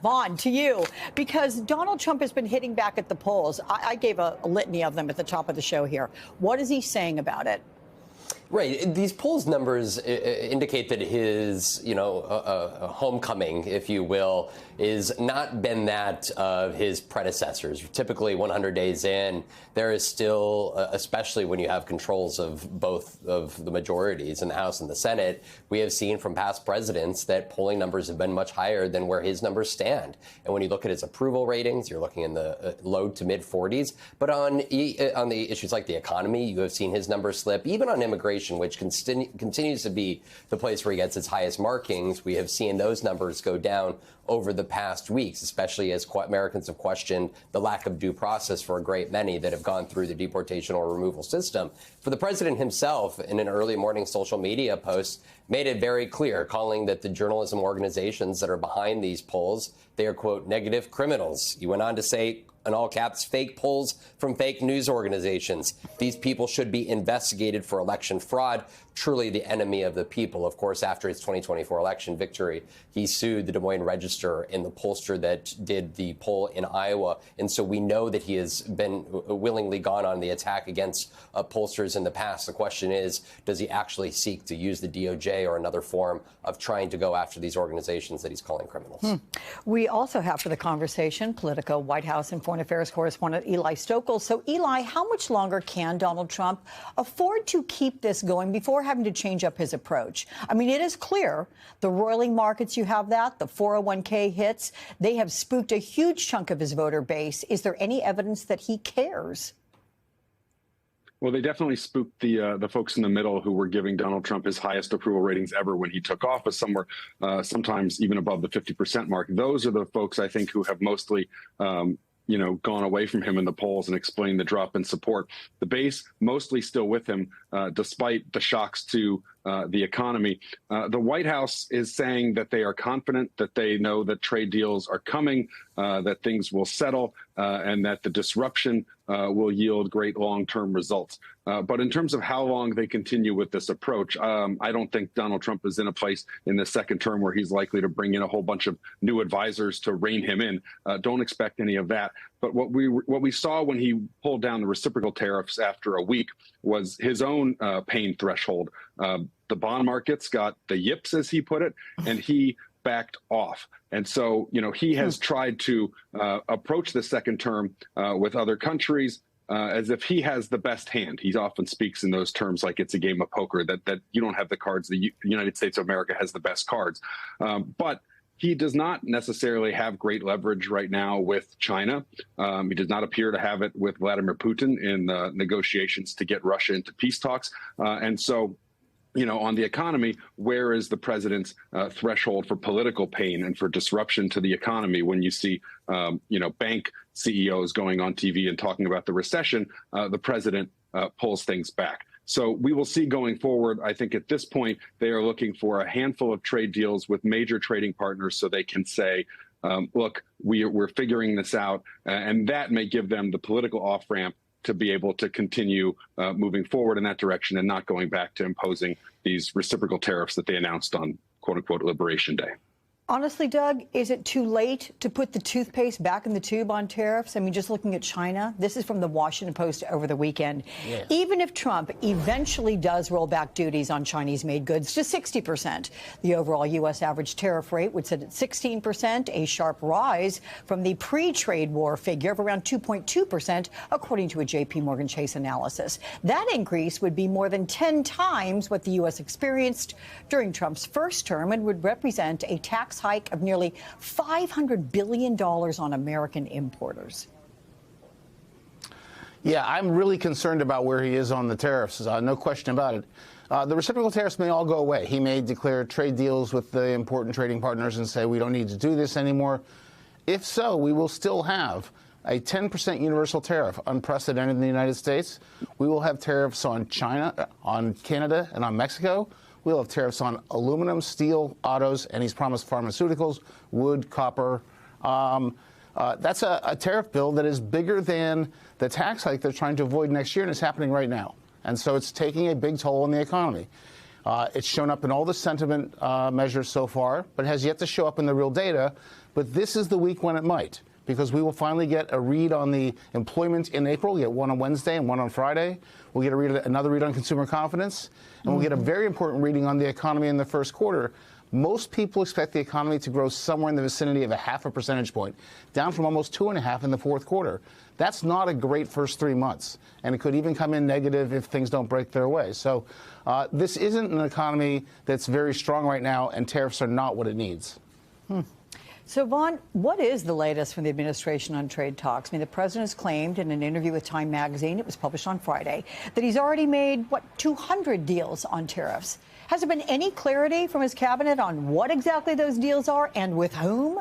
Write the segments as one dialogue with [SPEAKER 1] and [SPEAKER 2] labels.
[SPEAKER 1] Vaughn, to you, because Donald Trump has been hitting back at the polls. I gave a litany of them at the top of the show here. What is he saying about it?
[SPEAKER 2] Right. These polls numbers indicate that his, homecoming, if you will, is not been that of his predecessors. Typically 100 days in, there is still, especially when you have controls of both of the majorities in the House and the Senate, we have seen from past presidents that polling numbers have been much higher than where his numbers stand. And when you look at his approval ratings, you're looking in the low to mid 40s. But on the issues like the economy, you have seen his numbers slip. Even on immigration, which continues to be the place where he gets its highest markings, we have seen those numbers go down over the past weeks, especially as Americans have questioned the lack of due process for a great many that have gone through the deportation or removal system. For the president himself, in an early morning social media post, made it very clear, calling that the journalism organizations that are behind these polls, they are, quote, negative criminals. He went on to say, in all caps, fake polls from fake news organizations. These people should be investigated for election fraud, truly the enemy of the people. Of course, after his 2024 election victory, he sued the Des Moines Register and the pollster that did the poll in Iowa. And so we know that he has been willingly gone on the attack against pollsters in the past. The question is, does he actually seek to use the DOJ or another form of trying to go after these organizations that he's calling criminals?
[SPEAKER 1] We also have for the conversation Politico White House and Foreign Affairs correspondent Eli Stokel. So, Eli, how much longer can Donald Trump afford to keep this going before having to change up his approach? I mean, it is clear the roiling markets, you have that, the 401k hits, they have spooked a huge chunk of his voter base. Is there any evidence that he cares?
[SPEAKER 3] Well, they definitely spooked the folks in the middle who were giving Donald Trump his highest approval ratings ever when he took office, somewhere sometimes even above the 50% mark. Those are the folks, I think, who have mostly gone away from him in the polls and explained the drop in support. The base mostly still with him, despite the shocks to the economy. The White House is saying that they are confident, that they know that trade deals are coming, that things will settle, and that the disruption will yield great long-term results. But in terms of how long they continue with this approach, I don't think Donald Trump is in a place in the second term where he's likely to bring in a whole bunch of new advisors to rein him in. Don't expect any of that. But what we saw when he pulled down the reciprocal tariffs after a week was his own pain threshold. The bond markets got the yips, as he put it, and he backed off. And so, he has tried to approach the second term with other countries as if he has the best hand. He often speaks in those terms like it's a game of poker, that you don't have the cards. The United States of America has the best cards. But he does not necessarily have great leverage right now with China. He does not appear to have it with Vladimir Putin in the negotiations to get Russia into peace talks. And so, on the economy, where is the president's threshold for political pain and for disruption to the economy when you see, bank CEOs going on TV and talking about the recession? The president pulls things back. So we will see going forward. I think at this point, they are looking for a handful of trade deals with major trading partners so they can say, look, we're figuring this out. And that may give them the political off-ramp to be able to continue moving forward in that direction and not going back to imposing these reciprocal tariffs that they announced on, quote unquote, Liberation Day.
[SPEAKER 1] Honestly, Doug, is it too late to put the toothpaste back in the tube on tariffs? I mean, just looking at China, this is from the Washington Post over the weekend. Yeah. Even if Trump eventually does roll back duties on Chinese-made goods to 60%, the overall U.S. average tariff rate would sit at 16%, a sharp rise from the pre-trade war figure of around 2.2%, according to a J.P. Morgan Chase analysis. That increase would be more than 10 times what the U.S. experienced during Trump's first term and would represent a tax hike of nearly $500 billion on American importers.
[SPEAKER 4] Yeah, I'm really concerned about where he is on the tariffs. No question about it. The reciprocal tariffs may all go away. He may declare trade deals with the important trading partners and say we don't need to do this anymore. If so, we will still have a 10% universal tariff, unprecedented in the United States. We will have tariffs on China, on Canada, and on Mexico. We'll have tariffs on aluminum, steel, autos, and he's promised pharmaceuticals, wood, copper. That's a tariff bill that is bigger than the tax hike they're trying to avoid next year, and it's happening right now. And so it's taking a big toll on the economy. It's shown up in all the sentiment measures so far, but has yet to show up in the real data but this is the week when it might, because we will finally get a read on the employment in April. We'll get one on Wednesday and one on Friday. We'll get another read on consumer confidence, and we'll get a very important reading on the economy in the first quarter. Most people expect the economy to grow somewhere in the vicinity of a 0.5 percentage point, down from almost 2.5 in the fourth quarter. That's not a great first 3 months, and it could even come in negative if things don't break their way. So this isn't an economy that's very strong right now, and tariffs are not what it needs.
[SPEAKER 1] So, Vaughn, what is the latest from the administration on trade talks? I mean, the president has claimed in an interview with Time magazine, it was published on Friday, that he's already made, 200 deals on tariffs. Has there been any clarity from his cabinet on what exactly those deals are and with whom?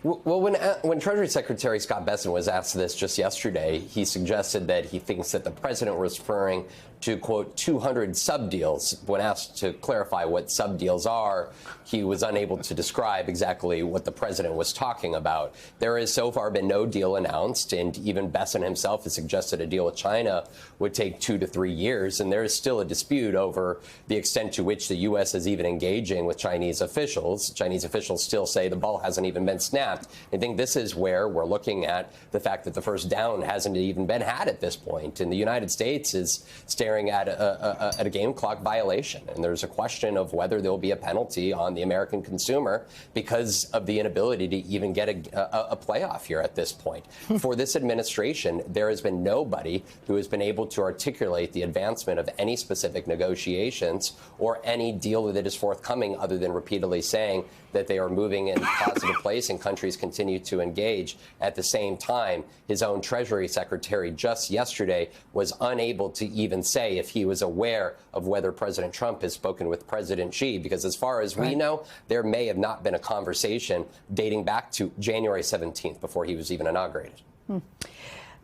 [SPEAKER 2] Well, when Treasury Secretary Scott Bessent was asked this just yesterday, he suggested that he thinks that the president was referring to, quote, 200 sub-deals. When asked to clarify what sub-deals are, he was unable to describe exactly what the president was talking about. There has so far been no deal announced, and even Bessent himself has suggested a deal with China would take 2 to 3 years, and there is still a dispute over the extent to which the U.S. is even engaging with Chinese officials. Chinese officials still say the ball hasn't even been snapped. I think this is where we're looking at the fact that the first down hasn't even been had at this point, and the United States is staring at a game clock violation. And there's a question of whether there will be a penalty on the American consumer because of the inability to even get a playoff here at this point. For this administration, there has been nobody who has been able to articulate the advancement of any specific negotiations or any deal that is forthcoming other than repeatedly saying that they are moving in a positive place and countries continue to engage. At the same time, his own Treasury Secretary just yesterday was unable to even say if he was aware of whether President Trump has spoken with President Xi, because as far as we know, there may have not been a conversation dating back to January 17th before he was even inaugurated.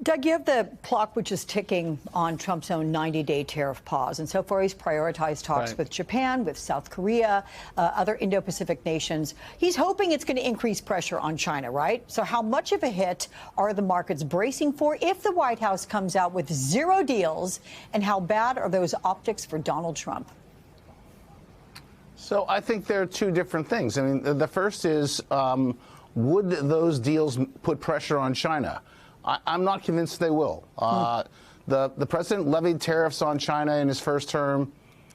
[SPEAKER 1] Doug, you have the clock which is ticking on Trump's own 90-day tariff pause. And so far, he's prioritized talks with Japan, with South Korea, other Indo-Pacific nations. He's hoping it's going to increase pressure on China, right? So how much of a hit are the markets bracing for if the White House comes out with 0 deals? And how bad are those optics for Donald Trump?
[SPEAKER 4] So I think there are two different things. I mean, the first is, would those deals put pressure on China? I'm not convinced they will. The president levied tariffs on China in his first term,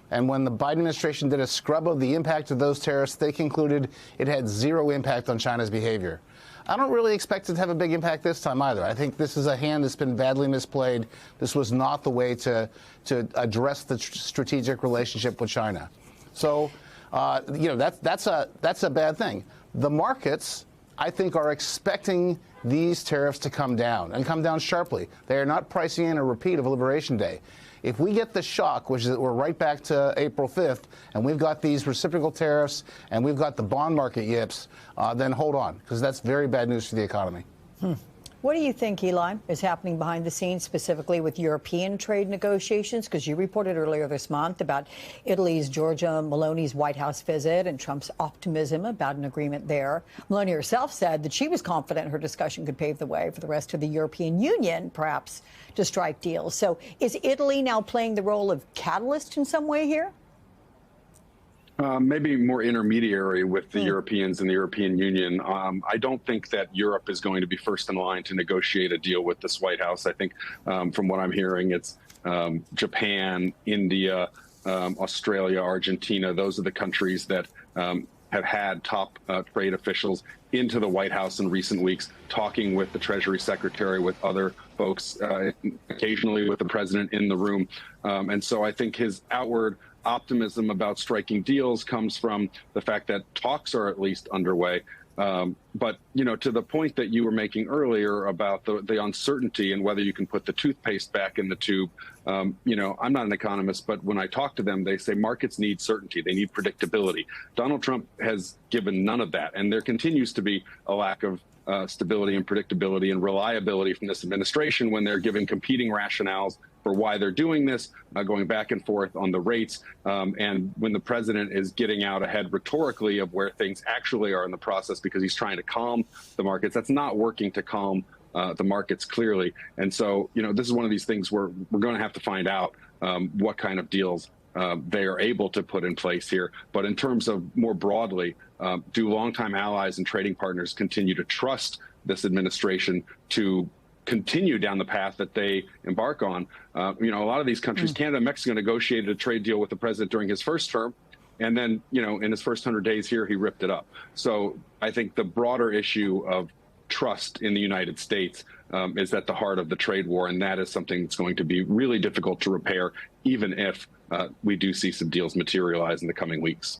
[SPEAKER 4] and when the Biden administration did a scrub of the impact of those tariffs, they concluded it had 0 impact on China's behavior. I don't really expect it to have a big impact this time either. I think this is a hand that's been badly misplayed. This was not the way to address the strategic relationship with China. So, that's a bad thing. The markets, I think, are expecting these tariffs to come down and come down sharply. They are not pricing in a repeat of Liberation Day. If we get the shock, which is that we're right back to April 5th, and we've got these reciprocal tariffs and we've got the bond market yips, then hold on, because that's very bad news for the economy.
[SPEAKER 1] What do you think, Eli, is happening behind the scenes, specifically with European trade negotiations? Because you reported earlier this month about Italy's Giorgia Meloni's White House visit and Trump's optimism about an agreement there. Meloni herself said that she was confident her discussion could pave the way for the rest of the European Union, perhaps, to strike deals. So is Italy now playing the role of catalyst in some way here?
[SPEAKER 3] Maybe more intermediary with the Europeans and the European Union. I don't think that Europe is going to be first in line to negotiate a deal with this White House. I think from what I'm hearing, it's Japan, India, Australia, Argentina. Those are the countries that have had top trade officials into the White House in recent weeks, talking with the Treasury Secretary, with other folks, occasionally with the president in the room. And so I think his outward optimism about striking deals comes from the fact that talks are at least underway. But, to the point that you were making earlier about the uncertainty and whether you can put the toothpaste back in the tube, I'm not an economist, but when I talk to them, they say markets need certainty. They need predictability. Donald Trump has given none of that. And there continues to be a lack of stability and predictability and reliability from this administration when they're giving competing rationales for why they're doing this, going back and forth on the rates. And when the president is getting out ahead rhetorically of where things actually are in the process because he's trying to calm the markets, that's not working to calm the markets clearly. And so, this is one of these things where we're going to have to find out what kind of deals they are able to put in place here. But in terms of more broadly, do longtime allies and trading partners continue to trust this administration to continue down the path that they embark on? A lot of these countries, Canada and Mexico, negotiated a trade deal with the president during his first term. And then, in his first 100 days here, he ripped it up. So I think the broader issue of trust in the United States is at the heart of the trade war. And that is something that's going to be really difficult to repair, even if we do see some deals materialize in the coming weeks.